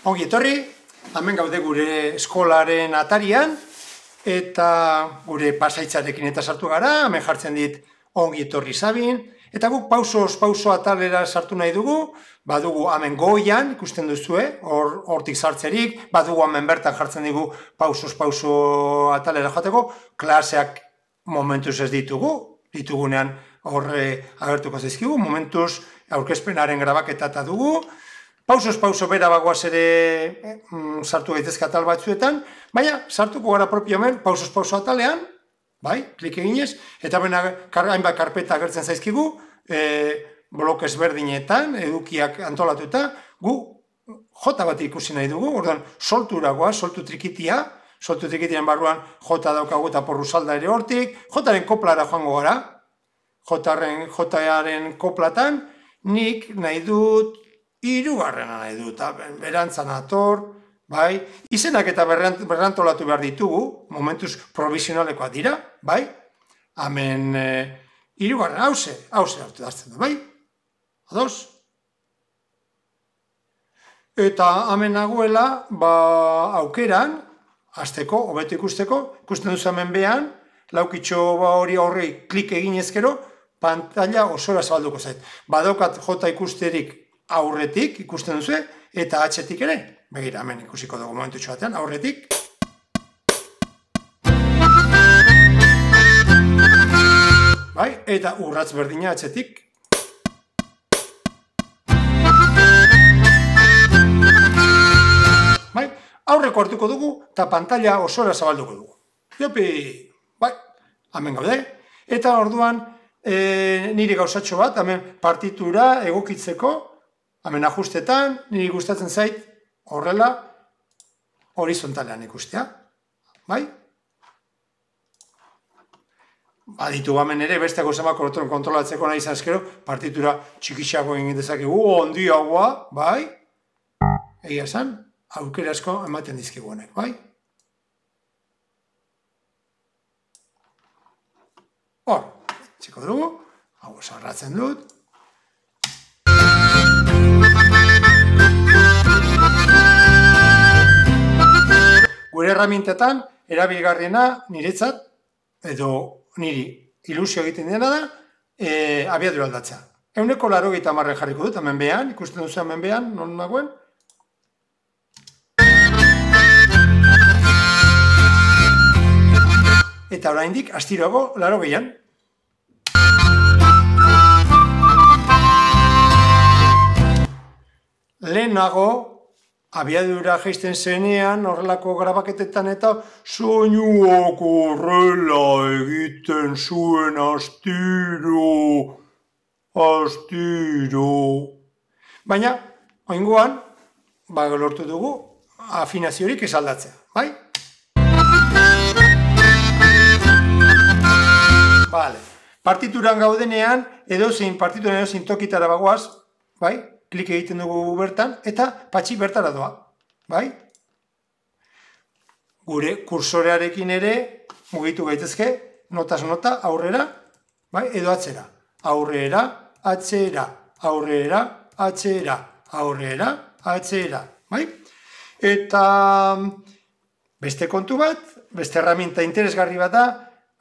Ongi etorri, hemen gaude gure eskolaren atarian, eta gure pasaitzarekin eta sartu gara, hemen jartzen dit ongi etorri Sabin, eta guk pauso atalera sartu nahi dugu, badugu hemen goian, ikusten duzue, hortik sartzerik, badugu hemen bertan jartzen dugu pauso atalera joateko, klaseak momentuz ez ditugunean horre agertuko zaizkigu, momentuz aurkezpenaren grabaketa eta dugu, pauso bera bagoaz ere sartu gaitezke atal batzuetan, baina sartuko gara propio hemen pauso atalean, bai, klik eginez, eta hainbat karpeta agertzen zaizkigu, blokez berdinetan, edukiak antolatuta, gu jota bat ikusi nahi dugu, orduan solturagoa, soltu trikitian barruan jota daukagu eta porrusalda ere hortik, jotaren koplara joango gara, jotaren koplatan, nik nahi dut, hirugarrena nahi dut, berantzan ator, bai, izenak eta berrantolatu behar ditugu, momentuz provisionalekoa dira, bai, hemen hirugarrena, hause hartu dazten du, bai, ados? Eta hemen nagoela, aukeran, hasteko, hobeto ikusteko, ikusten duzu hemen behan, laukitxo hori horri klik egin ezkero, pantalla osora zabalduko zait. Badaukat jota ikusterik aurretik, ikusten duzu, eta atxetik ere, begira, hemen ikusiko dugu momentutxo batean, aurretik. Bai, eta urratz berdina atxetik. Bai, aurreko hartuko dugu, eta pantalla osora zabalduko dugu. Jopi, bai, hemen gaude, eta orduan, nire gauzatxo bat, hemen partitura egokitzeko, hemen ajustetan, niri gustatzen zait, horrela, horizontalean ikustea, bai? Baditu hemen ere, beste gozama kontrolatzeko nahi zanzkero, partitura txikitxako egin dezakegu, handiagoa, bai? Egia esan, aukera asko ematen dizkigu honek, bai? Hor, txiko dugu, hau sarratzen dut. Gure erramintetan, erabilgarriena niretzat, edo niri ilusio egiten dena da, abiadura aldatzea. 180 jarriko dut, hemen behan, ikusten duzu hemen behan, non nagoen. Eta oraindik astiroago 80an. Lehenago, abiadura jaisten zenean, horrelako grabaketetan eta soinuak horrela egiten zuen astiro. Baina, oingoan, lortu dugu, afinaziorik ez aldatzea, bai? Partituran gaudenean, edozein tokitara bagoaz, bai? Klik egiten dugu bertan, eta patxi bertara doa, bai? Gure kursorearekin ere mugitu gaitezke, notaz nota, aurrera, bai? Edo atzera. Aurrera, atzera, aurrera, atzera, aurrera, atzera, bai? Eta beste kontu bat, beste erraminta interesgarri bat da,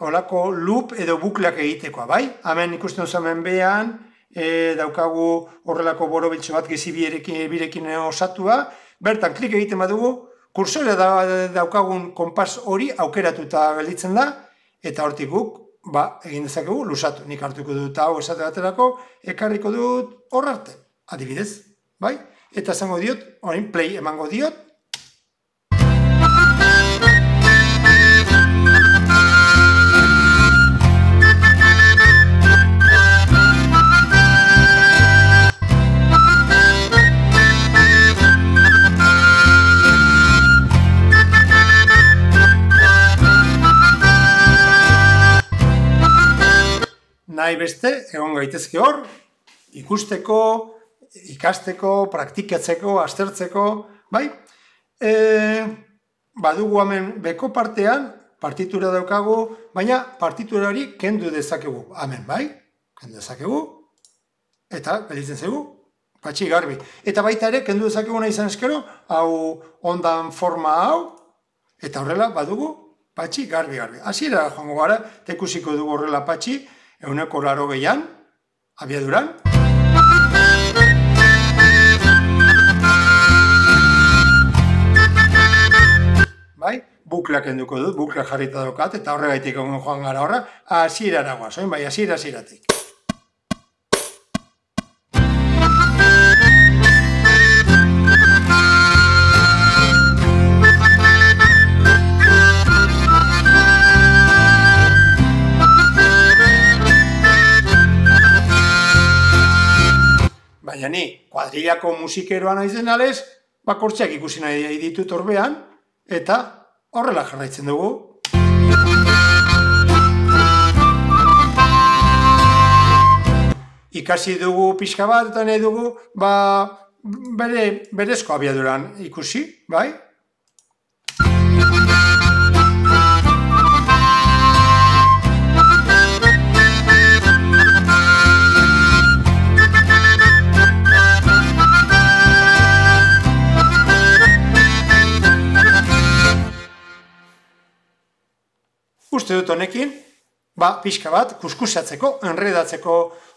holako loop edo bukleak egitekoa, bai? Hemen ikusten duzu hemen behan, daukagu horrelako borobiltxo bat birekin osatua, bertan klik egiten badugu, kursorea daukagun konpas hori aukeratuta gelditzen da, eta hortik guk, egin dezakegu, lusatu. Nik hartuko dut hau esate baterako, ekarriko dut hor arte, adibidez, bai? Eta esango diot, orain play emango diot, nahi beste, egon gaitezke hor, ikusteko, ikasteko, praktikatzeko, aztertzeko, bai? Badugu hemen beko partean, partitura daukagu, baina partitura hori kendu dezakegu, hemen, bai? Kendu dezakegu, eta gelditzen zaigu, patxi garbi. Eta baita ere, kendu dezakeguna izan eskero, hau ondan forma hau, eta horrela badugu patxi garbi. Hasiera joango gara, eta ikusiko dugu horrela patxi, 180an, abiaduran. Bai, buklak enduko dut, buklak jarrita daukat, eta horregaitik joan gara horra, hasierara guaz, bai, hasieratik. Baina ni, kuadrillako musikeroa naizen alez, bakortxeak ikusi nahi ditut orbean, eta horrela jarraitzen dugu. Ikasi dugu pixka bat, eta nahi dugu, berezko abiaduran ikusi, bai? Uste dut honekin, pixka bat, kuskusatzeko, enredatzeko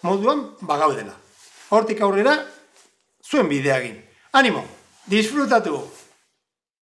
moduan, gaudela. Hortik aurrera, zuen bidea egin. Animo, disfrutatu!